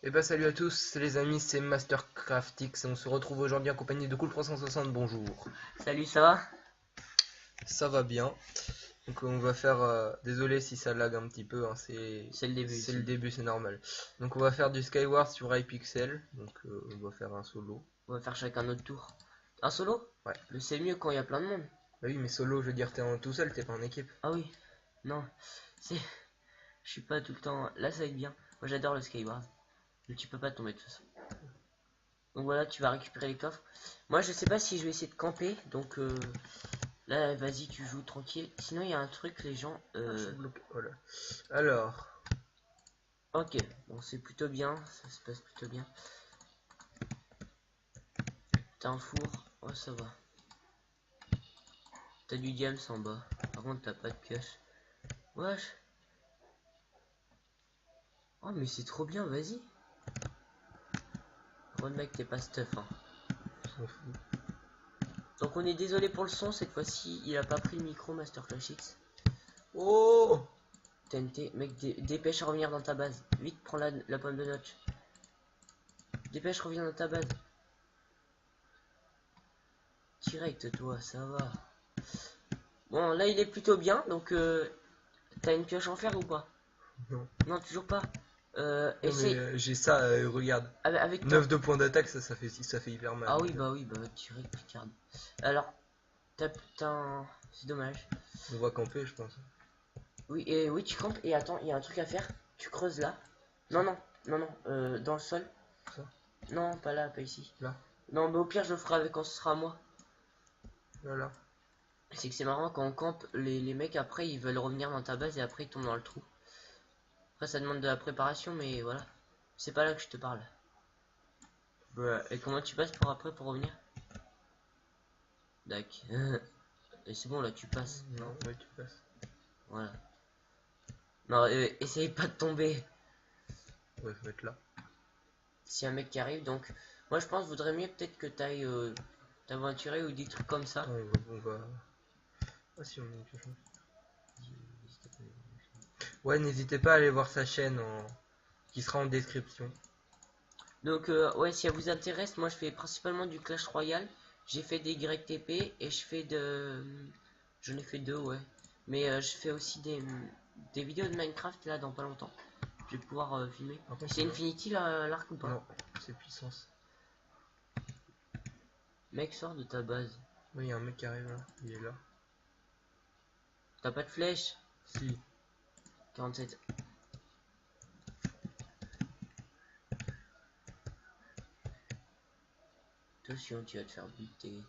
Et bah salut à tous les amis, c'est Mastercraftix et on se retrouve aujourd'hui en compagnie de Cool360, bonjour. Salut, ça va? Ça va bien, donc on va faire, désolé si ça lag un petit peu, hein, C'est le début. c'est le début, c'est normal. Donc on va faire du Skyward sur Hypixel, donc on va faire un solo. On va faire chacun notre tour. Un solo? Ouais, Mais c'est mieux quand il y a plein de monde. bah oui mais solo je veux dire tout seul, t'es pas en équipe. Ah oui, non, c'est. Je suis pas tout le temps. Là, ça va être bien. Moi, j'adore le Skyward. Mais tu peux pas tomber de toute façon. Donc voilà, tu vas récupérer les coffres. Moi, je sais pas si je vais essayer de camper. Donc là, vas-y, tu joues tranquille. Sinon, il y a un truc, les gens. Je suis bloqué, voilà. Alors, Ok, bon, c'est plutôt bien. Ça se passe plutôt bien. T'as un four. Oh, ça va. T'as du diams en bas. Par contre, t'as pas de pioche. Wesh. Oh, mais c'est trop bien, vas-y. Bon, mec, t'es pas stuff, hein. on s'en fout. Donc, on est désolé pour le son, cette fois-ci, il a pas pris le micro Master Clash X. Oh, TNT, mec, dépêche à revenir dans ta base. Vite, prends la pomme de notch. Dépêche, reviens dans ta base. Direct, toi, ça va. Bon, là, il est plutôt bien, donc, t'as une pioche en fer ou pas? non, Non, toujours pas. non mais Essaye. j'ai ça, regarde, Avec ton... 9 de points d'attaque, ça fait hyper mal. Ah Donc, oui, bah, direct, regarde. Alors, t'as un... C'est dommage. on va camper je pense. Oui, et oui, tu campes, et attends, il y a un truc à faire. Tu creuses là. Non, non, non, non, dans le sol. Ça, Non, pas là, pas ici. là, Non, mais au pire, je le ferai avec quand ce sera à moi. là. C'est que c'est marrant quand on campe, les mecs après ils veulent revenir dans ta base et après ils tombent dans le trou. Après ça demande de la préparation, mais voilà. C'est pas là que je te parle. Ouais. Et comment tu passes pour après pour revenir? Dac. Et c'est bon là, tu passes. Non, ouais, tu passes. Voilà. Non, essaye pas de tomber. Ouais, faut être là. Si un mec qui arrive, donc moi je pense vaudrait mieux peut-être que t'ailles t'aventurer ou des trucs comme ça. Attends, on va. Ah, si, on a une pioche. Ouais, n'hésitez pas à aller voir sa chaîne qui sera en description. Donc ouais, si ça vous intéresse, moi je fais principalement du Clash Royale. J'ai fait des YTP et je fais de... J'en ai fait deux, ouais. Mais je fais aussi des vidéos de Minecraft là dans pas longtemps. Je vais pouvoir filmer. Par contre, C'est Infinity l'arc ou pas? non, c'est puissance. Mec, sors de ta base. Oui, il y a un mec qui arrive là. Il est là. T'as pas de flèche? Si. 47. Attention, tu vas te faire buter.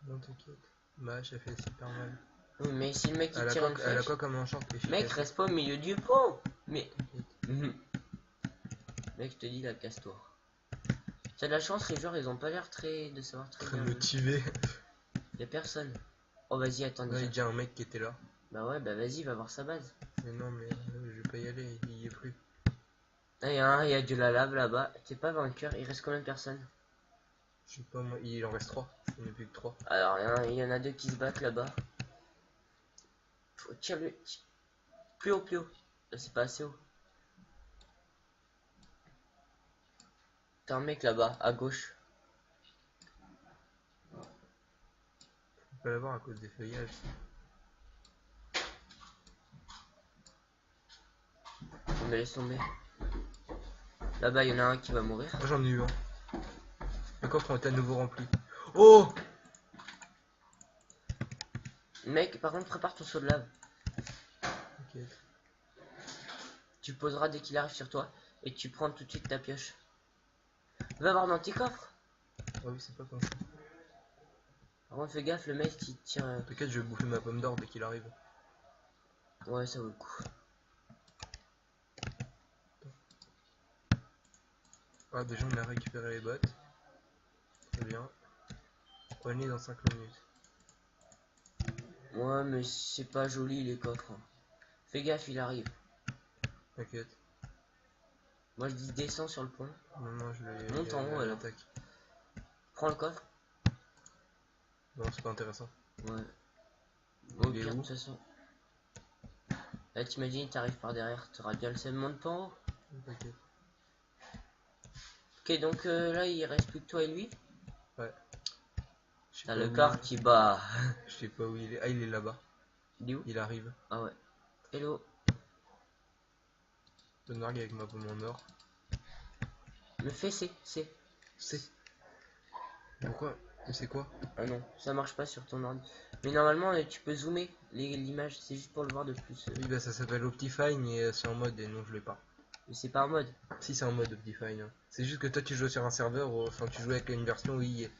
Non, t'inquiète. Bah, j'ai fait super mal. Oui, mais si le mec il tire une Elle a flèche... quoi comme enchant efficace? Mec, reste pas au milieu du pont. Mais... T'inquiète. Mec, je te dis, là, casse-toi. T'as de la chance, les joueurs, ils ont pas l'air de savoir très Très bien. motivé. Y'a personne. Oh, vas-y, attends, Non, il y a déjà. déjà un mec qui était là. Bah ouais, bah vas-y, va voir sa base. Mais non, mais je vais pas y aller, il y est plus. Ah, y a de la lave là-bas. T'es pas vainqueur, il reste combien de personnes? Je sais pas, moi, il en reste 3. Il n'y en a plus que 3. Alors, il y en a deux qui se battent là-bas. Tire-le. Plus haut, plus haut. Là, c'est pas assez haut. T'as un mec là-bas, à gauche. On peut l'avoir à cause des feuillages. On me laisse tomber. Là-bas, il y en a un qui va mourir. Moi j'en ai eu un. Les coffres ont été à nouveau remplis. Oh! Mec, par contre, prépare ton saut de lave. Ok. Tu poseras dès qu'il arrive sur toi. Et tu prends tout de suite ta pioche. Va voir dans tes coffres. Ah oui, c'est pas comme ça. Par contre, fais gaffe, le mec qui tire. T'inquiète, je vais bouffer ma pomme d'or dès qu'il arrive. Ouais, ça vaut le coup. Ah, déjà on a récupéré les bottes. Très bien. On est dans 5 minutes. Ouais, mais c'est pas joli les coffres. Fais gaffe, il arrive. T'inquiète. Moi je dis descends sur le pont. Non, non, je vais Monte en haut alors. l'attaque. Prends le coffre. Non, c'est pas intéressant. Ouais. Au Il est pire, de où? toute façon. Là, t'imagines, t'arrives par derrière. T'auras bien le seum, monte pas en haut. T'inquiète. Ok, donc là, il reste plus que toi et lui. Ouais. Je sais T'as pas le où corps qui bat. Je sais pas où il est. Ah, il est là-bas. Il est où? Il arrive. Ah ouais. Hello. Le nargue avec ma pomme en or. Me fais c'est. C'est. Pourquoi? Mais c'est quoi? Ah non, ça marche pas sur ton ordi. Mais normalement, tu peux zoomer l'image, c'est juste pour le voir de plus. Oui, bah ça s'appelle Optifine et c'est en mode et non, je l'ai pas. Mais c'est pas en mode. Si, c'est en mode Optifine. Hein. C'est juste que toi tu joues sur un serveur, enfin tu joues avec une version où il y est.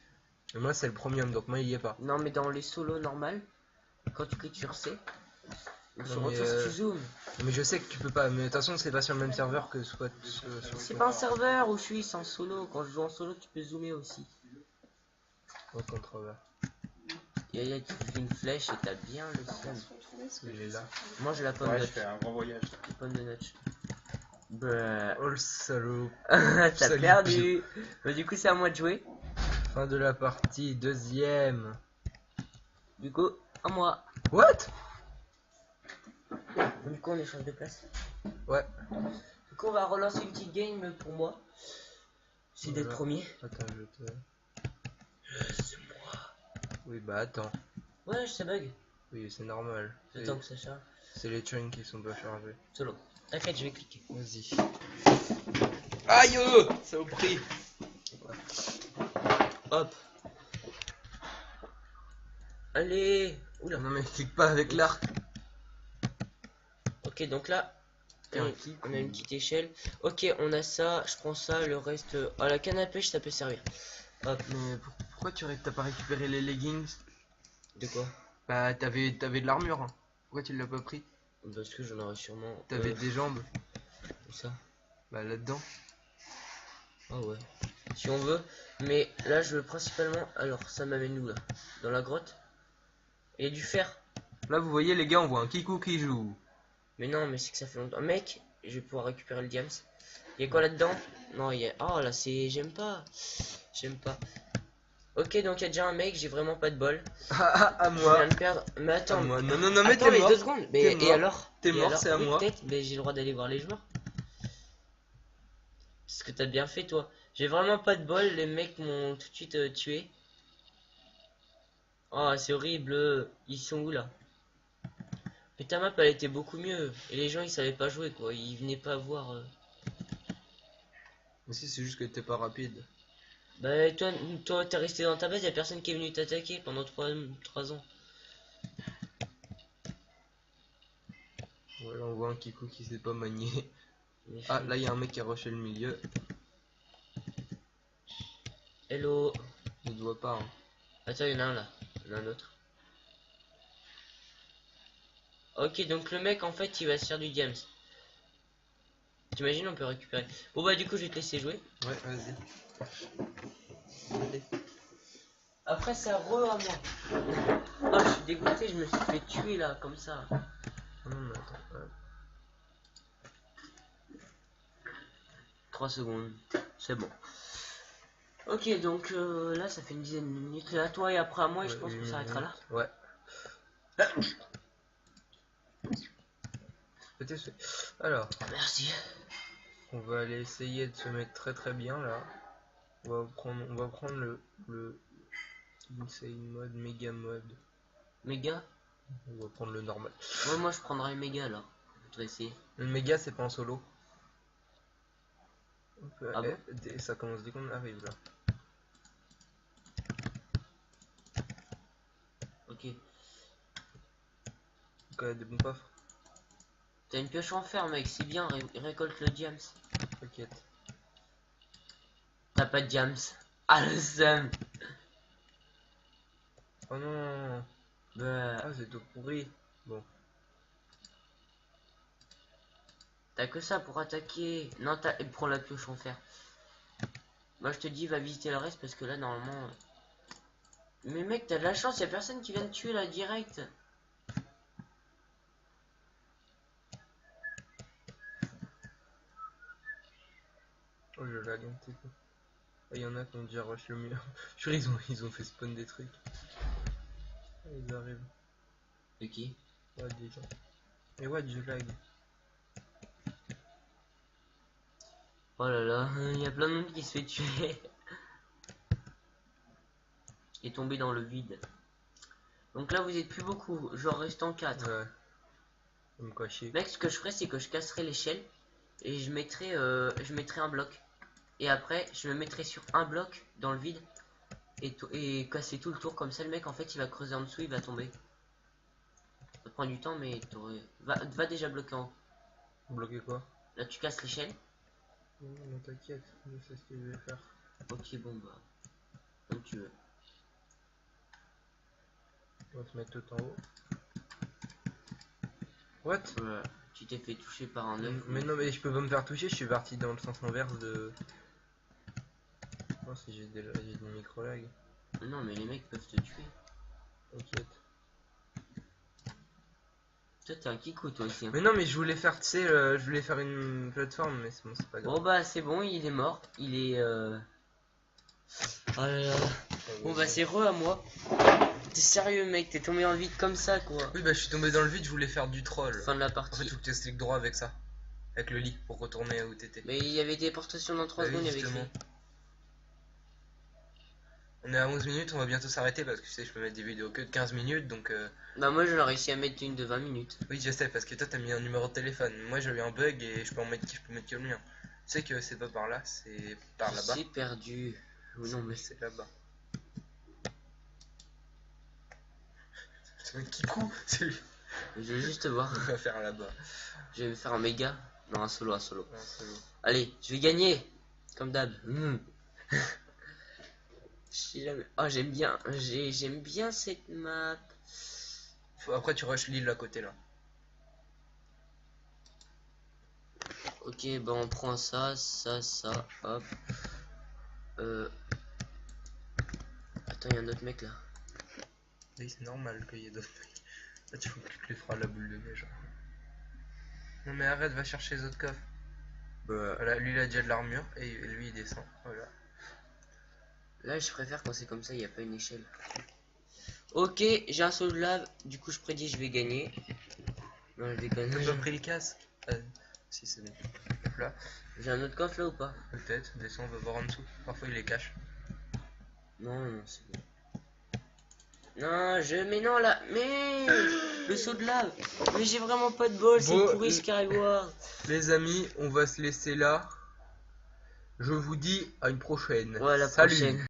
Et moi c'est le premium donc moi il y est pas. Non, mais dans les solos normales, quand tu cliques sur C, sur mais, autre chose, tu zoomes. Mais je sais que tu peux pas, mais de toute façon c'est pas sur le même serveur que soit sur. C'est pas un serveur où je suis, c'est en solo. Quand je joue en solo, tu peux zoomer aussi. Au contrôleur. Yaya, tu fais une flèche et t'as bien le seum. Il est là. Moi j'ai la pomme Ouais, de je fais un grand voyage. la pomme de notch. Bruh. Oh le salaud. T'as Salut, perdu. Bah, du coup, c'est à moi de jouer. Fin de la partie, deuxième. Du coup, à moi. What? Du coup, on échange de place. Ouais. Du coup, on va relancer une petite game pour moi. C'est d'être Voilà. premier. Attends, je te. Oui, bah attends. Ouais, ça bug. Oui, c'est normal. J'attends que ça charge. C'est les chunks qui sont pas chargés. Solo. T'inquiète, je vais cliquer. Vas-y. Aïe! Ça au prix. Hop. Allez. Oula. Non mais clique pas avec l'arc. Ok, donc là, Tiens, on a une petite échelle. Ok, on a ça. Je prends ça. Le reste. À la canne à pêche, ça peut servir. Hop. Mais pourquoi t'as pas récupéré les leggings? De quoi? Bah t'avais de l'armure. Hein. Pourquoi tu l'as pas pris? Parce que j'en aurais sûrement. T'avais des jambes. Où ça? Bah là-dedans. Ah ouais. Si on veut. Mais là, je veux principalement. Alors, ça m'amène où là? Dans la grotte? Il y a du fer. Là vous voyez les gars, on voit un Kikou qui joue. Mais non, mais c'est que ça fait longtemps. Mec, je vais pouvoir récupérer le diams. Il y a quoi là-dedans? Non, il y a. Oh là, c'est. J'aime pas. J'aime pas. Ok, donc il y a déjà un mec, j'ai vraiment pas de bol. À Je moi. viens de perdre. Mais attends. À moi. Non, non, non, mais Attends, t'es mais mort. 2 secondes. Mais T'es et mort. alors? T'es Et mort, alors c'est à Oui, moi. peut-être, mais j'ai le droit d'aller voir les joueurs. Ce que t'as bien fait, toi. J'ai vraiment pas de bol, les mecs m'ont tout de suite tué. Oh, c'est horrible. Ils sont où là? Mais ta map, elle était beaucoup mieux. Et les gens, ils savaient pas jouer, quoi. Ils venaient pas voir. Mais si c'est juste que t'es pas rapide. Bah, toi, t'es resté dans ta base, y a personne qui est venu t'attaquer pendant 3 ans. Voilà, on voit un Kikou qui sait pas manier. Mais Ah, là il y a un mec qui a rushé le milieu. Hello. Il ne voit pas. Hein. Attends, il y en a un là. Il y en a un autre. Ok, donc le mec, en fait, il va se faire du diams. T'imagines, on peut récupérer. Bon, bah, du coup, je vais te laisser jouer. Ouais, vas-y. Allez. Après, c'est à moi. Oh, je suis dégoûté, je me suis fait tuer là, comme ça. Non, mais attends. 3 secondes. C'est bon. Ok, donc là, ça fait une dizaine de minutes. Là, toi et après à moi, et je pense qu'on s'arrêtera là. Ouais. Alors, Merci. on va aller essayer de se mettre très bien là. On va prendre le insane mode, méga mode. Méga? On va prendre le normal. Ouais, moi je prendrai méga là. Je vais essayer. Le méga c'est pas en solo. Ah bon? Ça commence dès qu'on arrive là. Ok. Donc, des bons coffres. T'as une pioche en fer, mec, c'est bien, récolte le diams. T'inquiète. T'as pas de diams. Ah le seum. Oh non. Bah, Ah, c'est tout pourri. Bon. t'as que ça pour attaquer. Non, prends la pioche en fer. Moi je te dis, va visiter le reste parce que là, normalement. Mais mec, t'as de la chance, y a personne qui vient te tuer là direct. Oh, je lag un petit peu. Ah, il y en a qui ont déjà rush le mur. Je suis sûr, ils ont fait spawn des trucs. Ah, ils arrivent. De qui? Ouais, des gens. Et ouais, je lag. Oh là là, il y a plein de monde qui se fait tuer. Et tomber dans le vide. Donc là vous êtes plus beaucoup, genre restant 4. Ouais. Faut me cacher. Mec, ce que je ferais c'est que je casserais l'échelle et je mettrais un bloc. Et après je me mettrais sur un bloc dans le vide et casser tout le tour, comme ça le mec en fait il va creuser en dessous, il va tomber. Ça prend du temps mais va déjà bloquer en haut. Bloquer quoi? Là tu casses l'échelle. Non, t'inquiète, je sais ce que je vais faire. Ok, bon bah comme tu veux. On va se mettre tout en haut. What? Voilà. Tu t'es fait toucher par un œuf. Mais non, mais je peux pas me faire toucher, je suis parti dans le sens inverse de... Non, si j'ai des micro lag. Non mais les mecs peuvent te tuer. T'inquiète. Toi t'es un kikou toi aussi hein. Mais non, mais je voulais faire, tu sais, je voulais faire une plateforme, mais bon, c'est pas grave. Bon bah c'est bon, il est mort. Il est Oh là là. Bon bah c'est re à moi. T'es sérieux mec, t'es tombé en vide comme ça quoi. Oui, bah je suis tombé dans le vide, je voulais faire du troll. Fin de la En fait, partie. faut que tu cliques droit avec ça. Avec le lit pour retourner où t'étais. Mais il y avait des déportations dans 3 Bah oui, secondes, il y avait justement. écrit. On est à 11 minutes, on va bientôt s'arrêter parce que tu sais, je peux mettre des vidéos que de 15 minutes donc. Bah moi j'ai réussi à mettre une de 20 minutes. Oui, je sais, parce que toi t'as mis un numéro de téléphone. Moi j'ai eu un bug et je peux mettre que le mien. Tu sais que c'est pas par là, c'est par là-bas. C'est perdu. Ou non mais C'est là-bas. C'est un kikou, c'est lui. je vais juste voir. On va faire là-bas. Je vais faire un méga. Non, un solo, un solo. Non, c'est bon. Allez, je vais gagner. Comme d'hab. Oh, j'aime bien cette map. Après tu rushes l'île à côté là. Ok, bah on prend ça, hop. Attends, il y a un autre mec là. Oui, c'est normal qu'il y ait d'autres mecs. Là tu faut que tu les feras la boule de neige. Non mais arrête, va chercher les autres coffres. Voilà, lui il a déjà de l'armure et lui il descend. Voilà. Là, je préfère quand c'est comme ça, il n'y a pas une échelle. Ok, j'ai un saut de lave. Du coup, je prédis je vais gagner. Non, je déconne. T'as pas pris le casque? Si, c'est bon. Là, J'ai un autre coffre là ou pas? peut-être. Descends, on va voir en dessous. Parfois il les cache. Non, c'est bon. Non, mais non là. Mais le saut de lave. Mais j'ai vraiment pas de bol, c'est Bon, pourri Skyward. Les amis, on va se laisser là. Je vous dis à une prochaine. Ouais, à la Salut. prochaine.